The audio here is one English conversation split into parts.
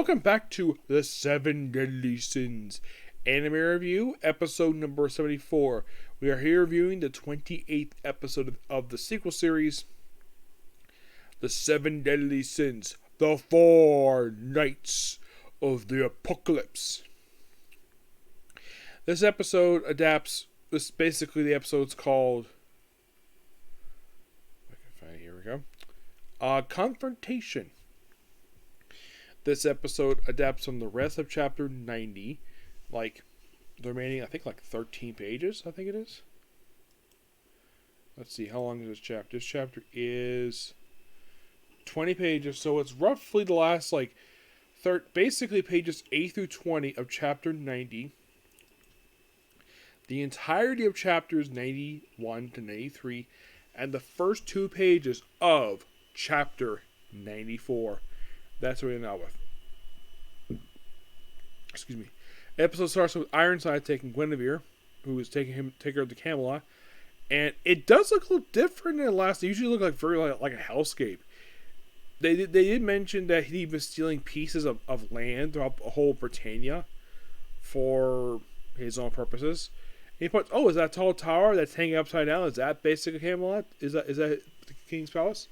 welcome back to The Seven Deadly Sins Anime Review, episode number 74. We are here reviewing the 28th episode of the sequel series, The Seven Deadly Sins, The Four Nights of the Apocalypse. This episode basically the episode's called, here we go, Confrontation. This episode adapts from the rest of chapter 90, the remaining, 13 pages, I think it is. Let's see, how long is this chapter? This chapter is 20 pages, so it's roughly the last, basically pages 8 through 20 of chapter 90. The entirety of chapters 91 to 93, and the first 2 pages of chapter 94. That's what we end up with. Excuse me. The episode starts with Ironside taking Guinevere, who is taking her to Camelot, and it does look a little different than the last. They usually look like a hellscape. They did mention that he was stealing pieces of land throughout the whole Britannia for his own purposes. And he points, is that tall tower that's hanging upside down? Is that basically Camelot? Is that the king's palace?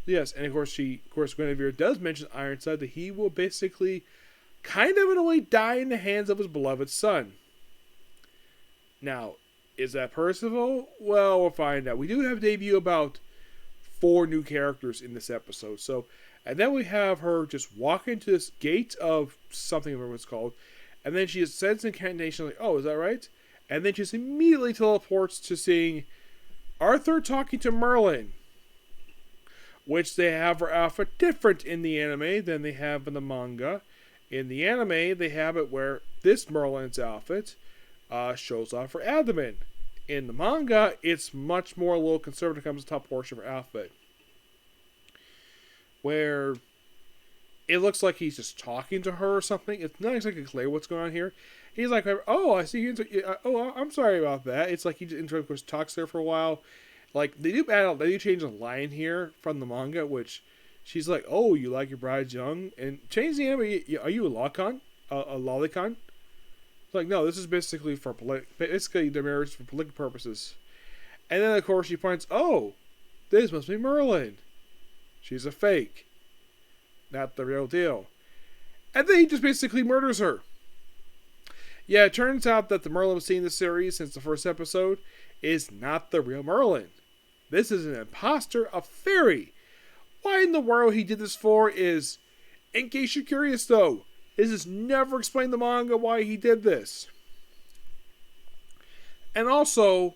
Yes, and of course Guinevere does mention Ironside that he will basically, kind of in a way, die in the hands of his beloved son. Now, is that Percival? Well, we'll find out. We do have a debut about 4 new characters in this episode. And then we have her just walk into this gate of something, I remember what it's called, and then she sends an incantation is that right? And then she just immediately teleports to seeing Arthur talking to Merlin, which they have her outfit different in the anime than they have in the manga. In the anime, they have it where this Merlin's outfit shows off her abdomen. In the manga, it's much more a little conservative when it comes to the top portion of her outfit, where it looks like he's just talking to her or something. It's not exactly clear what's going on here. He's like, I see you. I'm sorry about that. It's like he just talks there for a while. They do change the line here from the manga, which she's like, you like your brides young? And change the anime, are you a lolicon? A lolicon? It's like, no, this is basically the marriage for political purposes. And then, of course, she points, this must be Merlin. She's a fake. Not the real deal. And then he just basically murders her. Yeah, it turns out that the Merlin we've seen in the series since the first episode is not the real Merlin. This is an imposter, a fairy. Why in the world he did this for is, in case you're curious though, this is never explained in the manga why he did this. And also,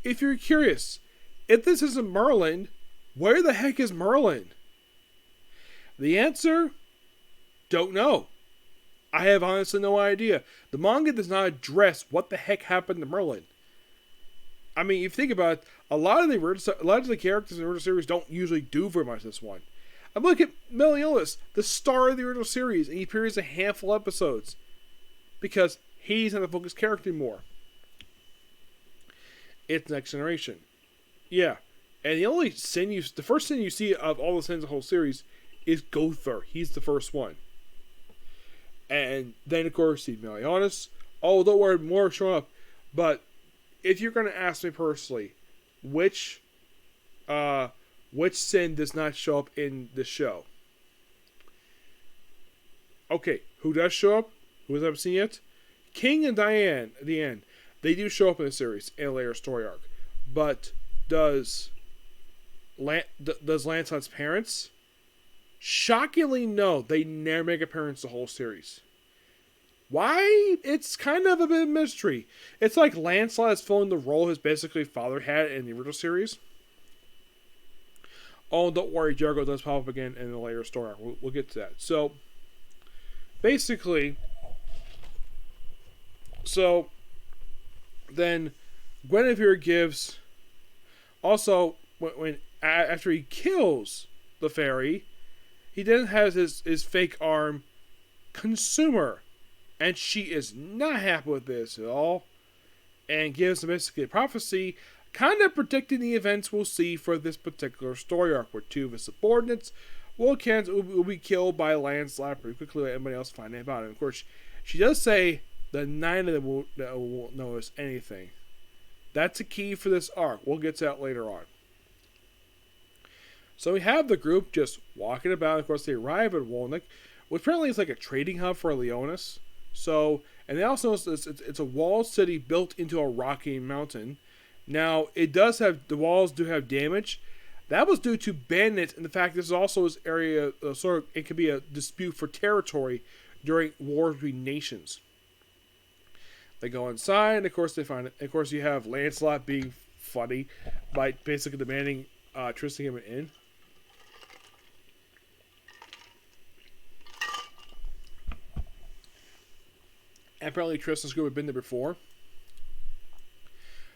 if you're curious, if this isn't Merlin, where the heck is Merlin? The answer? Don't know. I have honestly no idea. The manga does not address what the heck happened to Merlin. I mean, if you think about it, a lot of the characters in the original series don't usually do very much this one. I'm looking at Meliodas, the star of the original series, and he appears in a handful of episodes because he's not the focus character anymore. It's Next Generation. Yeah. And the first sin you see of all the sins of the whole series is Gother. He's the first one. And then, of course, see Meliodas. Don't worry, more show up. But if you're going to ask me personally, which sin does not show up in the show? Okay, who does show up? Who has not seen yet? King and Diane, at the end. They do show up in the series in a later story arc. But does Lancelot's parents? Shockingly, no. They never make appearance the whole series. Why? It's kind of a bit of a mystery. It's like Lancelot is filling the role his basically father had in the original series. Don't worry, Jericho does pop up again in a later story. We'll get to that. So, basically, then Guinevere gives, also, after he kills the fairy, he then has his fake arm consume her. And she is not happy with this at all. And gives basically a prophecy kind of predicting the events we'll see for this particular story arc, where 2 of his subordinates Will Kent will be killed by a landslide pretty quickly. Let anybody else find out about it. Of course, she does say that nine of them won't notice anything. That's a key for this arc. We'll get to that later on. So we have the group just walking about. Of course, they arrive at Wolnick, which apparently is like a trading hub for Leonis. So, and they also know it's a walled city built into a rocky mountain. Now, it does have, the walls do have damage. That was due to bandits, and the fact this is also this area, it could be a dispute for territory during wars between nations. They go inside, and of course they find it. Of course, you have Lancelot being funny by basically demanding Tristan him in. And apparently Tristan's group had been there before.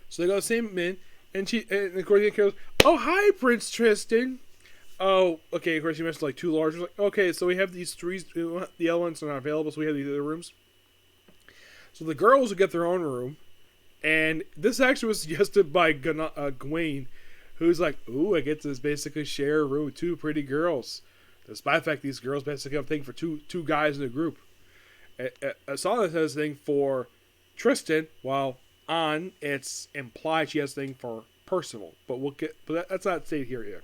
So they go to the same in, and of course he goes, "Oh, hi, Prince Tristan." Oh, okay, of course you mentioned like two large rooms. Like, okay, so we have these three, the elements are not available, so we have these other rooms. So the girls will get their own room, and this actually was suggested by Gawain, who's like, "Ooh, I get to basically share a room with two pretty girls." Despite the fact these girls basically have a thing for two guys in a group. Asana has a thing for Tristan, while it's implied she has a thing for Percival. But that's not stated here yet.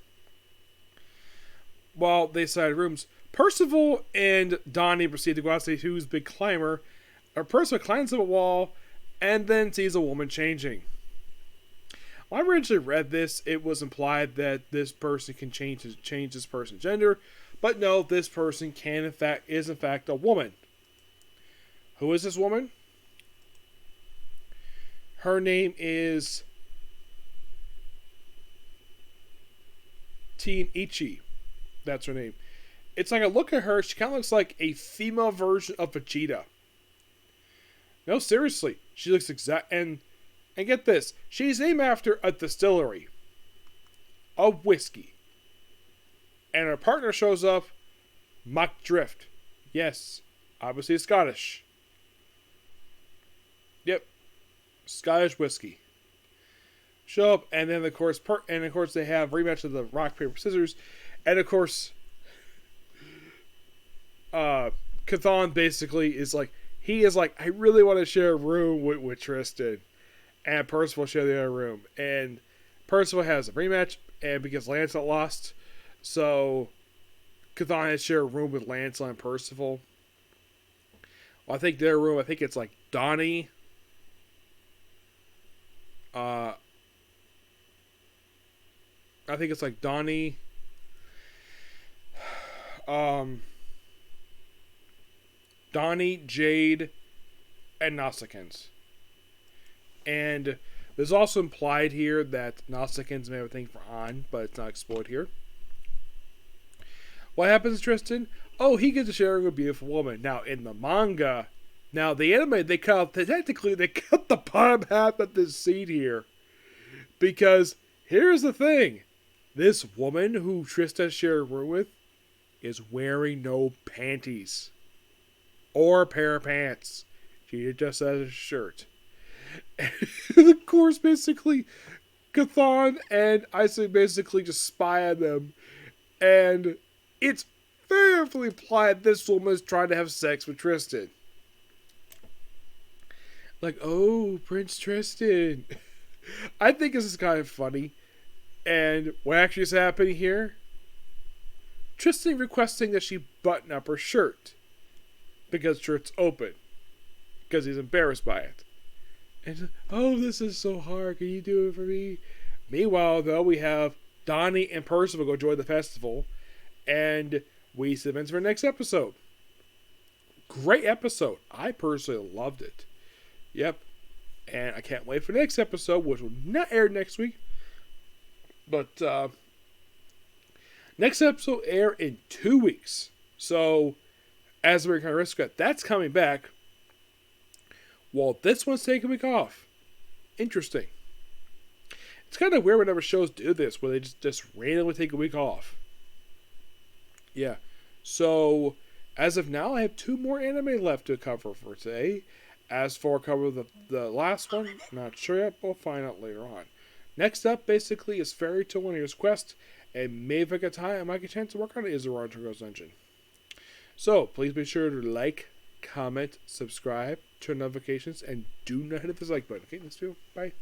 While they decide rooms, Percival and Donnie proceed to go out to see who's big climber. Percival climbs up a wall and then sees a woman changing. When I originally read this, it was implied that this person can change this person's gender, but no, this person is in fact a woman. Who is this woman? Her name is Teen Ichi. That's her name. It's like a look at her, she kind of looks like a female version of Vegeta. No, seriously. She looks and get this. She's named after a distillery of whiskey. And her partner shows up, Mock Drift. Yes, obviously Scottish. Yep. Scottish whiskey. Show up, and then of course they have rematch of the rock, paper, scissors. And of course Cathan basically is like, I really want to share a room with Tristan. And Percival share the other room. And Percival has a rematch, and because Lancelot lost, so Cathan has share a room with Lancelot and Percival. Well, I think their room, it's like Donnie. I think it's like Donnie. Donnie, Jade, and Nausicaans. And there's also implied here that Nausicaans may have a thing for An, but it's not explored here. What happens to Tristan? Oh, he gets to share with a beautiful woman. Now, in the manga, the anime, they cut the bottom half of this scene here. Because, here's the thing. This woman who Tristan shared a room with is wearing no panties. Or a pair of pants. She just has a shirt. And of course, basically, Cathan and Isaac basically just spy on them. And it's very implied this woman is trying to have sex with Tristan. Like, oh, Prince Tristan. I think this is kind of funny. And what actually is happening here? Tristan requesting that she button up her shirt. Because shirt's open. Because he's embarrassed by it. And, oh, this is so hard. Can you do it for me? Meanwhile, though, we have Donnie and Percival go join the festival. And we see events for our next episode. Great episode. I personally loved it. Yep. And I can't wait for the next episode, which will not air next week. But next episode will air in 2 weeks. So, as we're kind of risk it, that's coming back. Well, this one's taking a week off. Interesting. It's kind of weird whenever shows do this, where they just randomly take a week off. Yeah. So, as of now, I have 2 more anime left to cover for today. As for cover the last one, not sure yet, we'll find out later on. Next up, basically, is Fairy Tail Winter's Quest, And maybe if I get time, I might get a chance to work on it. Is the Rotten Girls Dungeon. So please be sure to like, comment, subscribe, turn notifications, and do not hit the like button. Okay, let's do it. Bye.